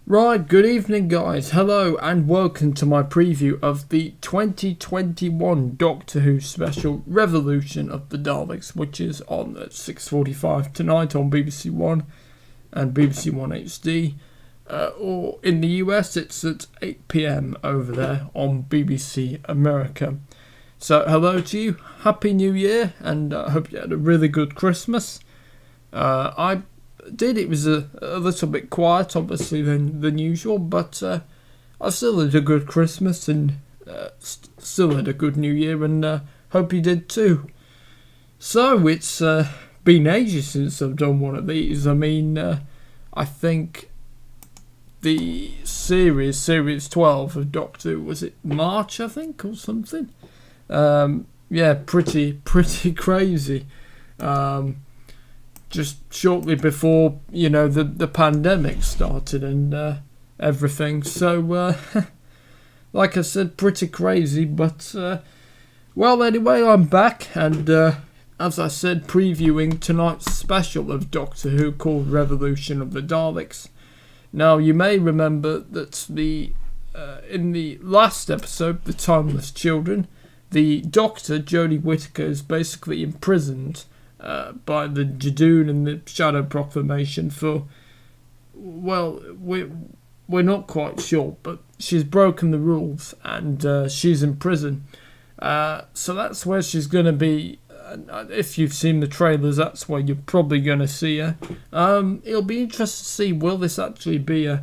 Right, good evening guys, hello and welcome to my preview of the 2021 Doctor Who special Revolution of the Daleks, which is on at 6:45 tonight on BBC One and BBC One HD, or in the US it's at 8 PM over there on BBC America. So hello to you, Happy New Year, and I hope you had a really good Christmas. I did. It was a little bit quiet, obviously, than usual, but I still had a good Christmas and still had a good New Year, and hope you did too. So it's been ages since I've done one of these. I mean, I think the series 12 of Doctor Who, was it March, I think, or something? Yeah, pretty crazy. Just shortly before, the pandemic started and everything. So, like I said, pretty crazy. But, well, anyway, I'm back. And, as I said, previewing tonight's special of Doctor Who called Revolution of the Daleks. Now, you may remember that in the last episode, The Timeless Children, the Doctor, Jodie Whittaker, is basically imprisoned by the Jadoon and the Shadow Proclamation for, well, we're not quite sure, but she's broken the rules and she's in prison. So that's where she's going to be. If you've seen the trailers, that's where you're probably going to see her. It'll be interesting to see, will this actually be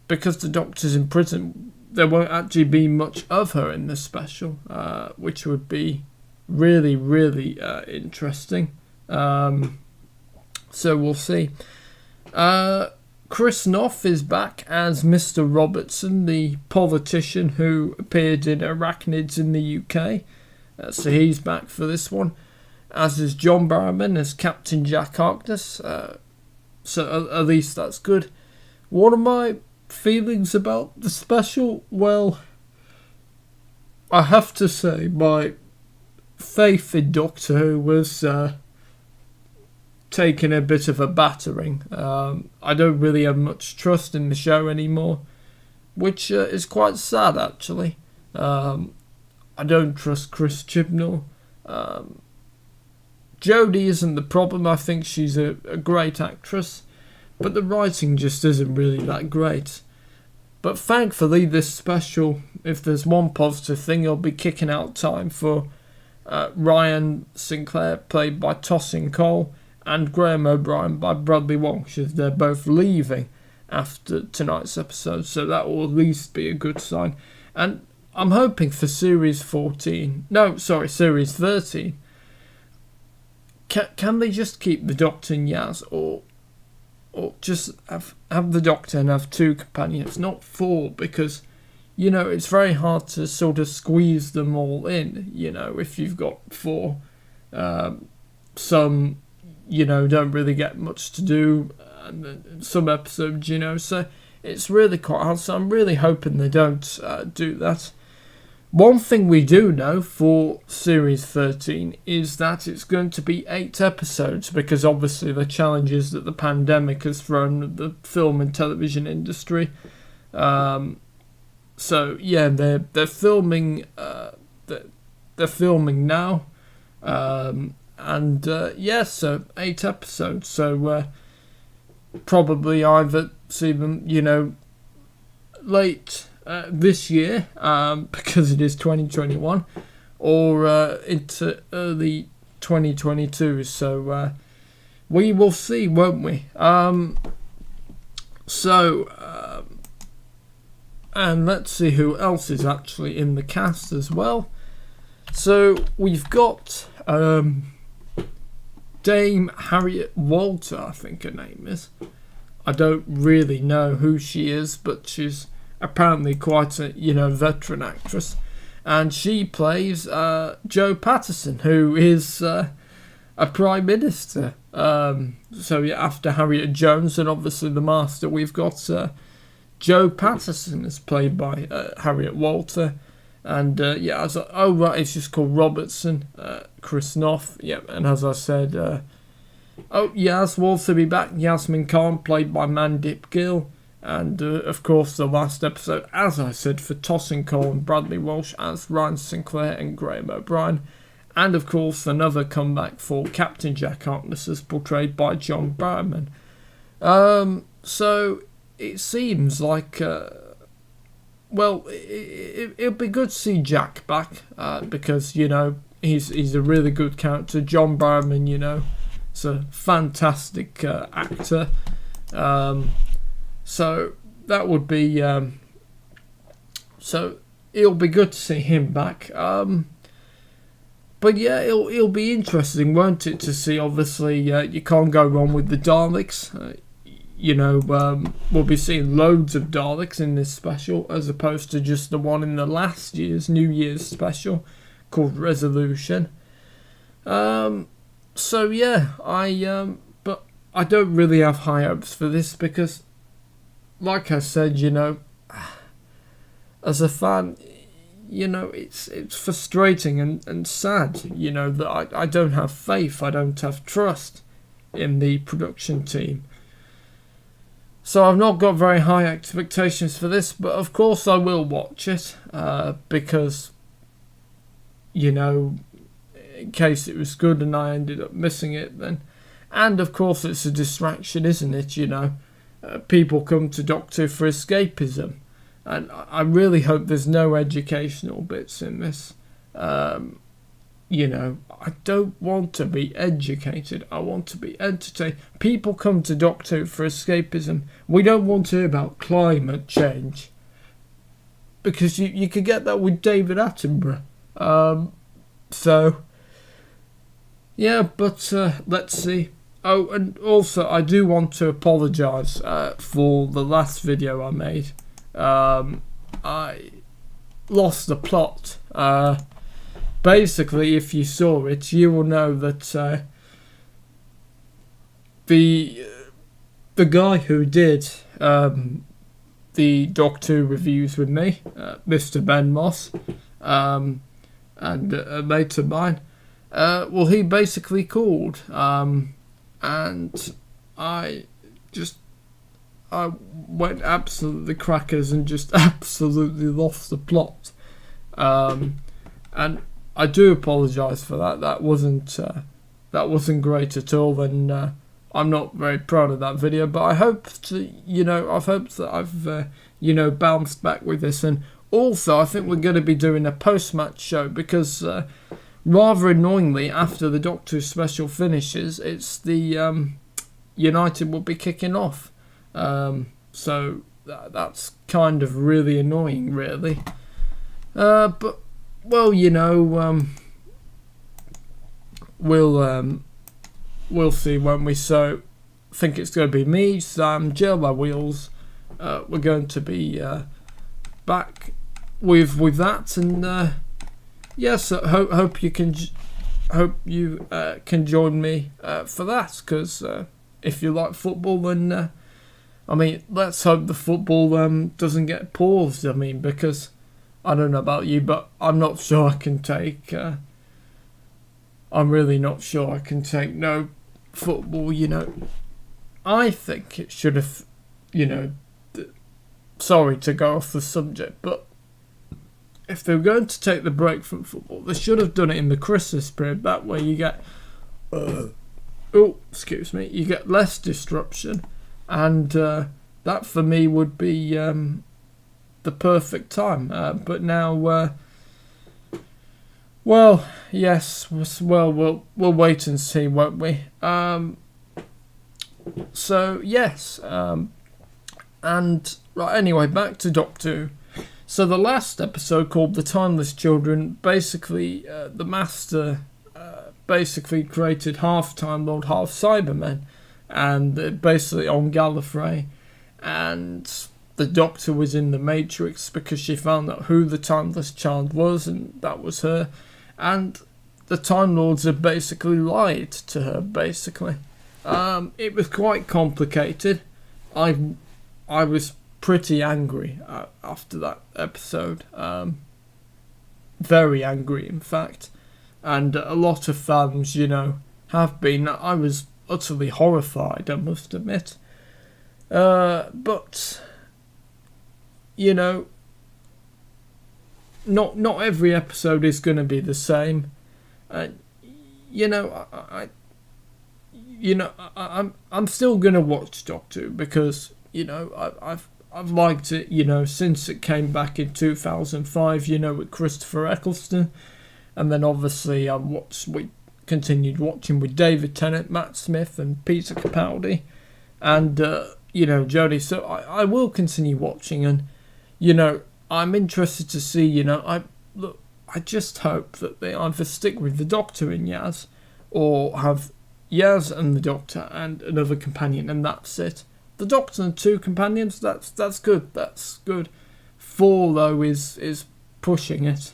because the Doctor's in prison, there won't actually be much of her in this special, which would be really interesting. So we'll see. Chris Noth is back as Mr. Robertson, the politician who appeared in Arachnids in the UK. So he's back for this one. As is John Barrowman as Captain Jack Harkness. So at least that's good. What are my feelings about the special? Well, I have to say my faith in Doctor Who was taking a bit of a battering. I don't really have much trust in the show anymore, which is quite sad actually. I don't trust Chris Chibnall. Jodie isn't the problem. I think she's a great actress, but the writing just isn't really that great. But thankfully this special, if there's one positive thing, it'll be kicking out time for Ryan Sinclair, played by Tosin Cole, and Graham O'Brien by Bradley Walsh, as they're both leaving after tonight's episode, so that will at least be a good sign. And I'm hoping for Series 13. Series 13. Can they just keep the Doctor and Yaz, or just have the Doctor and have two companions, not four, because it's very hard to sort of squeeze them all in, if you've got four. Some, don't really get much to do, and some episodes, so it's really quite hard. So I'm really hoping they don't do that. One thing we do know for Series 13 is that it's going to be 8 episodes, because obviously the challenges that the pandemic has thrown at the film and television industry. So yeah, they're filming. They're filming now, and so 8 episodes. So probably either see them, late this year, because it is 2021, or into early 2022. So we will see, won't we? And let's see who else is actually in the cast as well. So we've got Dame Harriet Walter, I think her name is. I don't really know who she is, but she's apparently quite a veteran actress, and she plays Joe Patterson, who is a prime minister. So yeah, after Harriet Jones and obviously the Master, we've got Joe Patterson is played by Harriet Walter, and it's just called Robertson. Chris Noth, and as I said, Oh, Yaz will also be back. Yasmin Khan, played by Mandip Gill. And, of course, the last episode, as I said, for Tosin Cole and Bradley Walsh as Ryan Sinclair and Graham O'Brien. And, of course, another comeback for Captain Jack Harkness as portrayed by John Barrowman. So, it seems like... well, it'll be good to see Jack back, because, you know, he's a really good character. John Barrowman, you know, is a fantastic actor. So that would be... so it'll be good to see him back. But yeah, it'll be interesting, won't it, to see, obviously, you can't go wrong with the Daleks. You know, we'll be seeing loads of Daleks in this special, as opposed to just the one in the last year's New Year's special called Resolution. So yeah, but I don't really have high hopes for this because, like I said, you know, as a fan, you know, it's frustrating and sad, you know, that I don't have faith, I don't have trust in the production team. So I've not got very high expectations for this, but of course I will watch it, because, you know, in case it was good and I ended up missing it, then... And of course it's a distraction, isn't it, you know? People come to Doctor Who for escapism, and I really hope there's no educational bits in this. You know, I don't want to be educated. I want to be entertained. People come to Doctor Who for escapism. We don't want to hear about climate change, because you could get that with David Attenborough. So, yeah, but let's see. Oh, and also I do want to apologise for the last video I made. I lost the plot. Basically, if you saw it, you will know that the guy who did the Doctor Who reviews with me, Mr. Ben Moss, and a mate of mine, well, he basically called, and I went absolutely crackers and just absolutely lost the plot, and I do apologise for that. That wasn't great at all, and I'm not very proud of that video. But I hope to, I've hoped that I've, bounced back with this. And also, I think we're going to be doing a post-match show because, rather annoyingly, after the Doctor Who special finishes, it's the United will be kicking off. So that's kind of really annoying, really. But. Well, we'll see, won't we? So, I think it's going to be me, Sam, Jello Wheels. We're going to be back with that, and yes, hope you can join me for that, because if you like football, then let's hope the football doesn't get paused. Because. I don't know about you, but I'm not sure I can take... I'm really not sure I can take no football, I think it should have, sorry to go off the subject, but if they were going to take the break from football, they should have done it in the Christmas period. That way you get... you get less disruption, and that for me would be... the perfect time, but now, well, yes, well, we'll wait and see, won't we? So yes, and right, anyway, back to Doctor Who. So the last episode, called The Timeless Children, basically the Master basically created half Time Lord, half Cybermen, and basically on Gallifrey, and the Doctor was in the Matrix because she found out who the Timeless Child was, and that was her. And the Time Lords had basically lied to her, basically. It was quite complicated. I was pretty angry after that episode. Very angry, in fact. And a lot of fans, have been. I was utterly horrified, I must admit. But you know, not every episode is going to be the same. You know, I'm still going to watch Doctor Who because you know I've liked it. You know, since it came back in 2005. You know, with Christopher Eccleston, and then obviously we continued watching with David Tennant, Matt Smith, and Peter Capaldi, and you know, Jodie. So I will continue watching, and you know, I'm interested to see. You know, I just hope that they either stick with the Doctor and Yaz, or have Yaz and the Doctor and another companion, and that's it. The Doctor and 2 companions, that's good. That's good. 4 though is pushing it.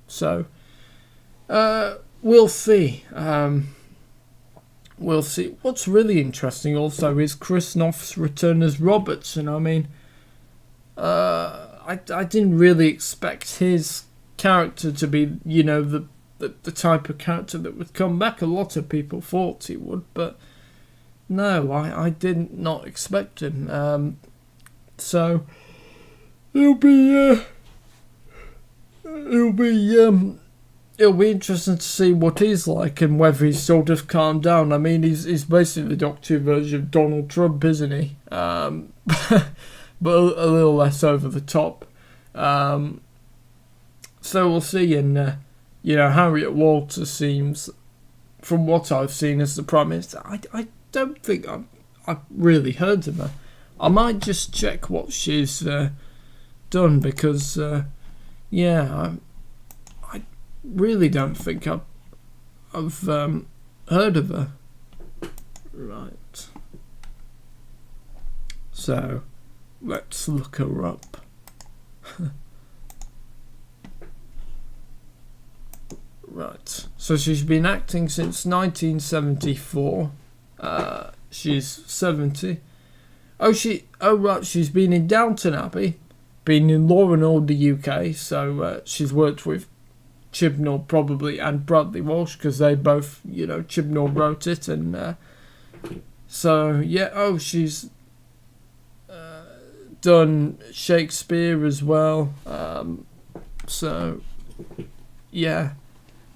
So we'll see. We'll see. What's really interesting also is Chris Noth's return as Robertson. I mean, I didn't really expect his character to be, you know, the type of character that would come back. A lot of people thought he would, but no, I did not expect him. So it'll be interesting to see what he's like and whether he's sort of calmed down. I mean, he's basically the Doctor Who version of Donald Trump, isn't he? But a little less over the top. So we'll see. And you know, Harriet Walters seems, from what I've seen as the Prime Minister, I don't think I've really heard of her. I might just check what she's done because, yeah, I really don't think I've heard of her. Right. So let's look her up. Right. So she's been acting since 1974. She's 70. Oh right, she's been in Downton Abbey, been in Law and Order UK, so she's worked with Chibnall probably and Bradley Walsh because they both, you know, Chibnall wrote it, and so yeah. She's done Shakespeare as well. So yeah,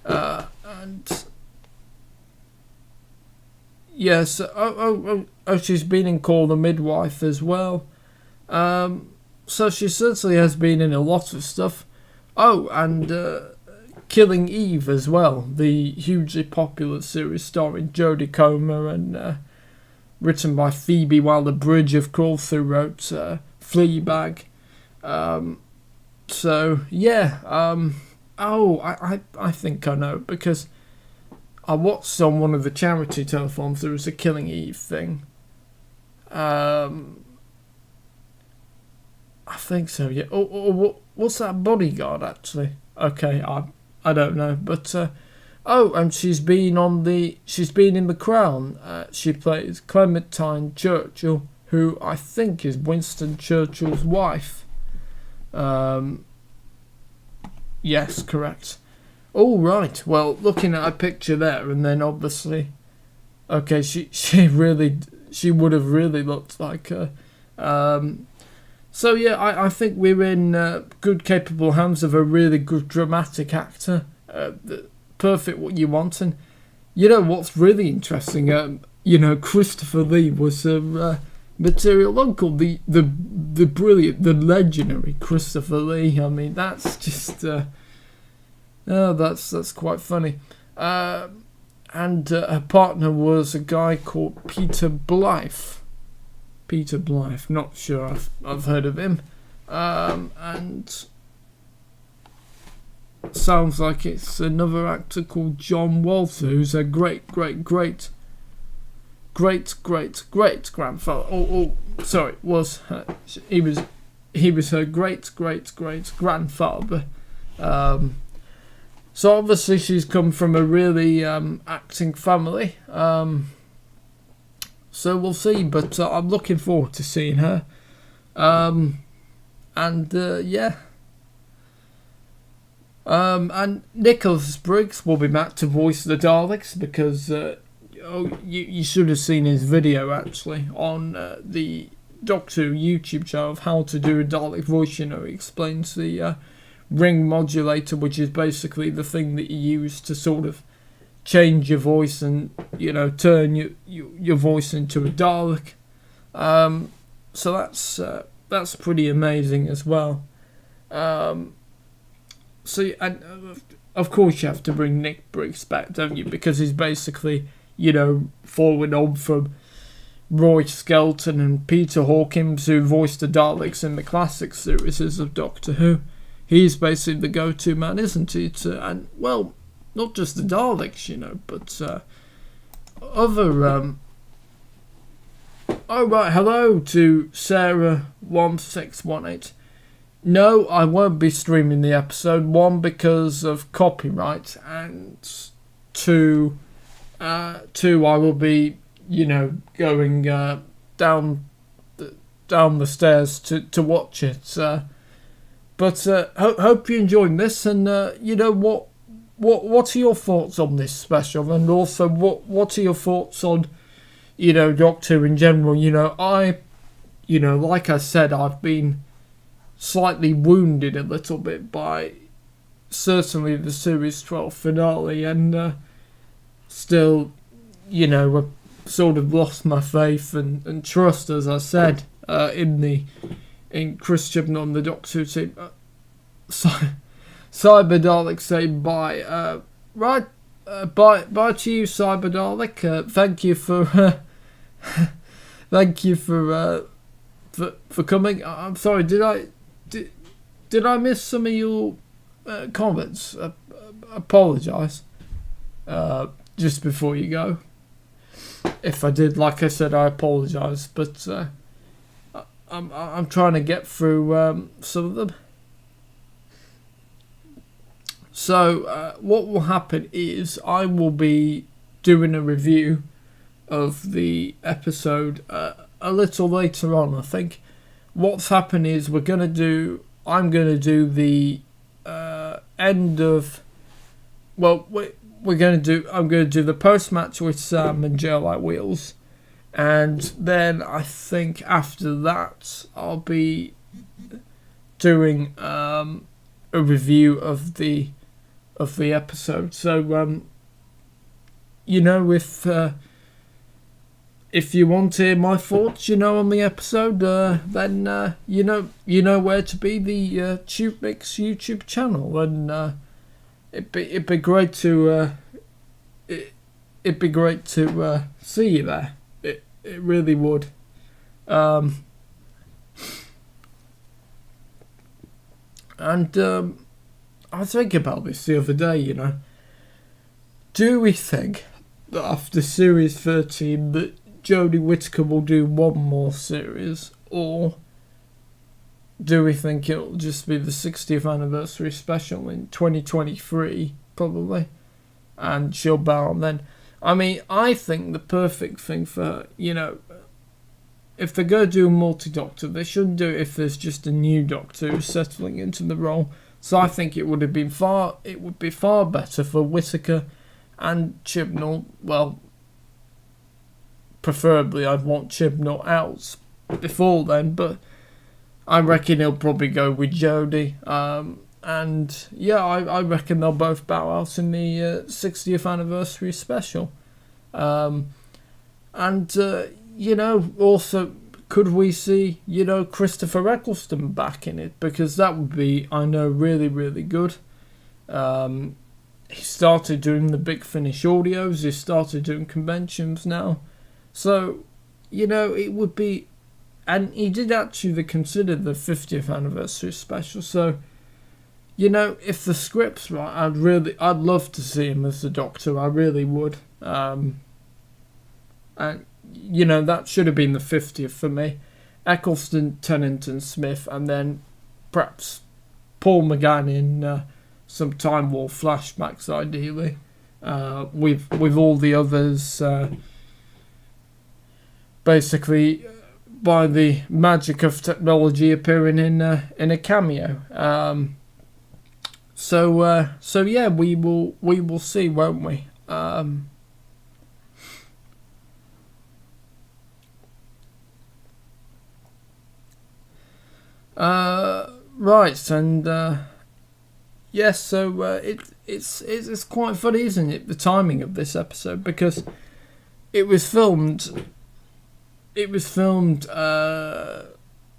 and. Yes, she's been in Call the Midwife as well. So she certainly has been in a lot of stuff. Oh, and Killing Eve as well, the hugely popular series starring Jodie Comer and written by Phoebe Waller-Bridge, of course, who wrote Fleabag. So, yeah. I think I know, because I watched on one of the charity telethons, there was a Killing Eve thing. I think so, yeah. What's that, Bodyguard, actually? Okay, I don't know. But, and she's been in The Crown. She plays Clementine Churchill, who I think is Winston Churchill's wife. Yes, correct. Oh, right. Well, looking at a picture there, and then obviously, okay, she would have really looked like her. So yeah, I think we're in good, capable hands of a really good dramatic actor. Perfect what you want. And you know what's really interesting? You know, Christopher Lee was her material uncle, the brilliant, the legendary Christopher Lee. I mean, that's just. That's quite funny. And her partner was a guy called Peter Blythe. Peter Blythe, not sure I've heard of him. And sounds like it's another actor called John Walter, who's a great grandfather. He was her great grandfather. So obviously she's come from a really acting family. So we'll see, but I'm looking forward to seeing her. Yeah. And Nicholas Briggs will be back to voice the Daleks because, you should have seen his video actually on the Doctor Who YouTube channel of how to do a Dalek voice. He explains the ring modulator, which is basically the thing that you use to sort of change your voice and turn your voice into a Dalek. So that's pretty amazing as well. So and of course you have to bring Nick Briggs back, don't you? Because he's basically following on from Roy Skelton and Peter Hawkins, who voiced the Daleks in the classic series of Doctor Who. He's basically the go-to man, isn't he? And well, not just the Daleks, but other. Oh right, hello to Sarah1618. No, I won't be streaming the episode. One, because of copyright, and two, I will be, going down the stairs to watch it. But hope you're enjoying this, and what are your thoughts on this special, and also what are your thoughts on Doctor Who in general? Like I said, I've been slightly wounded a little bit by certainly the series 12 finale, and still I've sort of lost my faith and trust, as I said, in Chris Chibnall and the Doctor Who team. Cyber Dalek say bye. Right, bye to you, Cyber Dalek. Thank you for for coming. I'm sorry. Did I miss some of your comments? Apologise. Just before you go, if I did, like I said, I apologise. But I'm trying to get through some of them. So what will happen is I will be doing a review of the episode a little later on, I think. What's happened is I'm going to do the end of, I'm going to do the post-match with Sam and Joe Like Wheels, and then I think after that I'll be doing a review of the episode. So if you want to hear my thoughts, on the episode, then you know where to be, the TubeMix YouTube channel, and it'd be great to see you there. It really would. And I was thinking about this the other day. Do we think that after series 13 that Jodie Whittaker will do one more series, or do we think it'll just be the 60th anniversary special in 2023, probably, and she'll bow on then? I mean, I think the perfect thing for her, if they're going to do a multi-Doctor, they shouldn't do it if there's just a new Doctor who's settling into the role. So I think it would be far better for Whittaker and Chibnall. Well, preferably I'd want Chibnall out before then, but I reckon he'll probably go with Jodie. And yeah, I reckon they'll both bow out in the 60th anniversary special. Also, could we see, Christopher Eccleston back in it? Because that would be, I know, really, really good. He started doing the Big Finish audios. He started doing conventions now. So, it would be... And he did actually consider the 50th anniversary special. So, if the script's right, I'd love to see him as the Doctor. I really would. And, that should have been the 50th for me. Eccleston, Tennant and Smith, and then perhaps Paul McGann in some Time War flashbacks, ideally. With all the others, basically, by the magic of technology, appearing in a cameo. So yeah, we will see, won't we? Right, and yes, so it's quite funny, isn't it? The timing of this episode, because it was filmed. It was filmed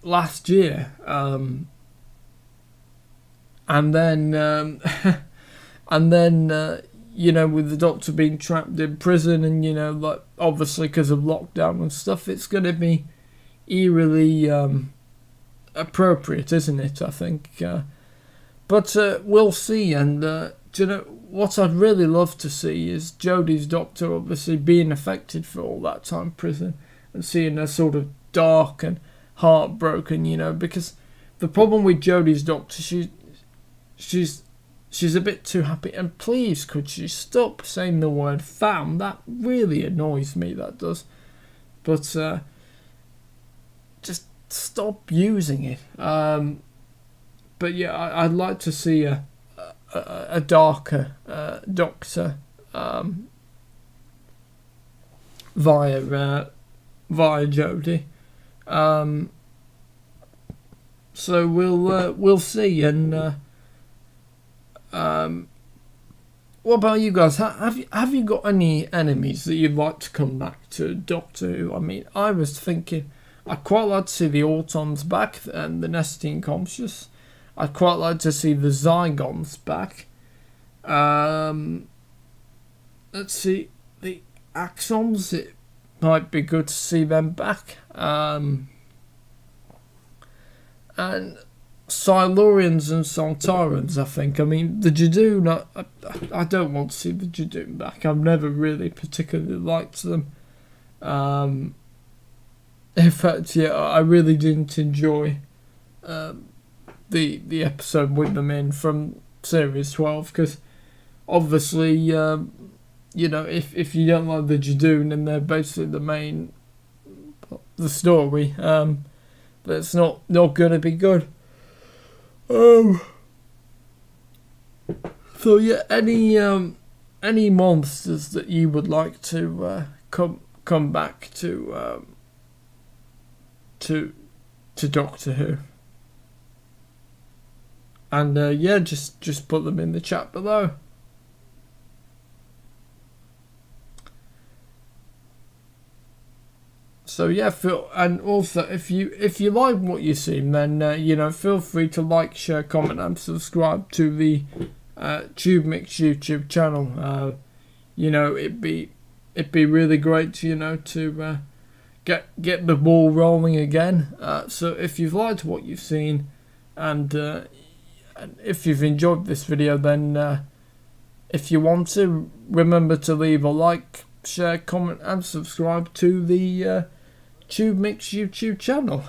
last year, and then and then you know, with the Doctor being trapped in prison, and you know, like obviously because of lockdown and stuff, it's going to be eerily appropriate, isn't it? I think, but we'll see. And do you know what I'd really love to see is Jodie's Doctor obviously being affected for all that time in prison, and seeing her sort of dark and heartbroken, you know, because the problem with Jodie's Doctor, she's a bit too happy. And please, could she stop saying the word fam? That really annoys me, that does. But just stop using it. But yeah, I'd like to see a darker Doctor via Jodie. So we'll see. And what about you guys? Have you got any enemies that you'd like to come back to Doctor Who? I mean, I was thinking I'd quite like to see the Autons back and the Nestine Conscious. I'd quite like to see the Zygons back. Let's see, the Axons. It might be good to see them back. And Silurians and Sontarans, I think. I mean, the Jadoon, I don't want to see the Jadoon back. I've never really particularly liked them. In fact, yeah, I really didn't enjoy the episode with them in from Series 12, because obviously, you know, if you don't like the Jadoon and they're basically the story, that's not going to be good. So yeah, any monsters that you would like to come back to Doctor Who, and yeah, just put them in the chat below. So yeah, and also if you like what you've seen, then you know, feel free to like, share, comment, and subscribe to the TubeMix YouTube channel. You know, it'd be really great, you know, to get the ball rolling again. So if you've liked what you've seen, and if you've enjoyed this video, then if you want to, remember to leave a like, share, comment, and subscribe to the TubeMix YouTube channel.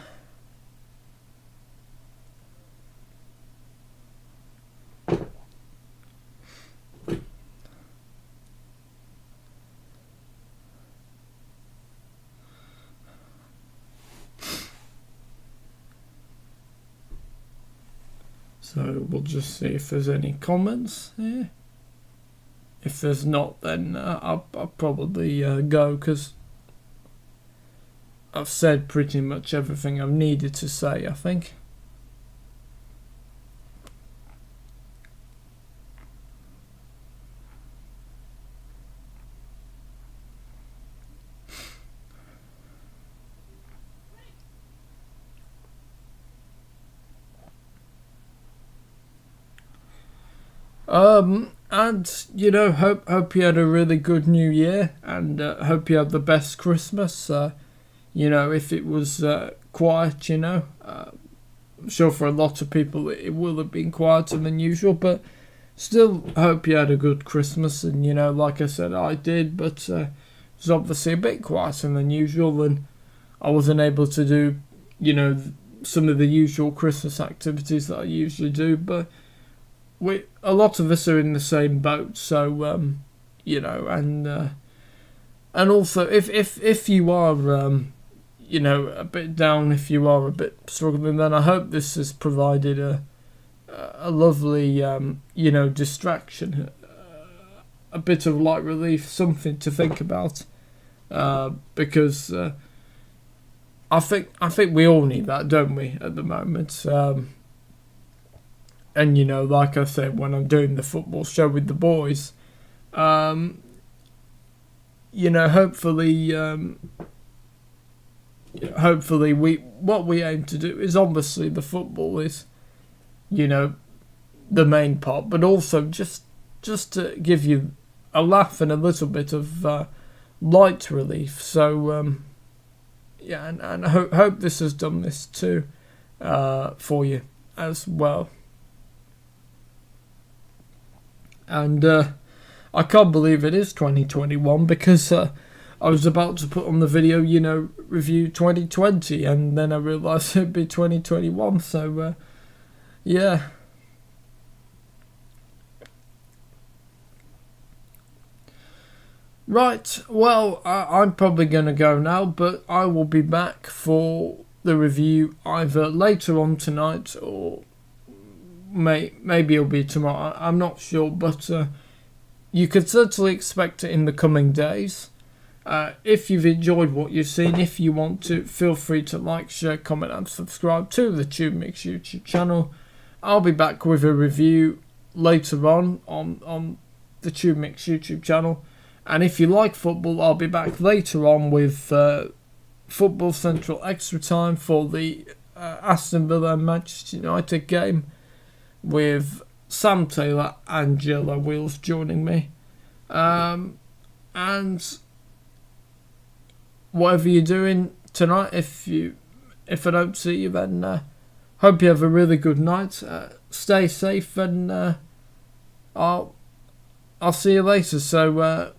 So we'll just see if there's any comments here. If there's not, then I'll probably go, because I've said pretty much everything I've needed to say, I think. And you know, hope you had a really good New Year, and hope you had the best Christmas. You know, if it was quiet, you know, I'm sure for a lot of people it will have been quieter than usual, but still hope you had a good Christmas. And you know, like I said, I did, but it was obviously a bit quieter than usual, and I wasn't able to do, you know, some of the usual Christmas activities that I usually do. But a lot of us are in the same boat, so you know, and also if you are you know, a bit down, if you are a bit struggling, then I hope this has provided a lovely you know, distraction, a bit of light relief, something to think about, because I think we all need that, don't we, at the moment? And like I said, when I'm doing the football show with the boys, hopefully, hopefully what we aim to do is, obviously the football is, the main part, but also just to give you a laugh and a little bit of light relief. So and I hope this has done this too for you as well. And I can't believe it is 2021, because I was about to put on the video, review 2020, and then I realised it'd be 2021. So yeah. Right, well, I'm probably going to go now, but I will be back for the review either later on tonight, or maybe it'll be tomorrow. I'm not sure, but you could certainly expect it in the coming days. If you've enjoyed what you've seen, if you want to, feel free to like, share, comment and subscribe to the TubeMix YouTube channel. I'll be back with a review later on the TubeMix YouTube channel. And if you like football, I'll be back later on with Football Central Extra Time for the Aston Villa and Manchester United game, with Sam Taylor and Jello Wheels joining me. And whatever you're doing tonight, if I don't see you, then hope you have a really good night. Stay safe, and I'll see you later. So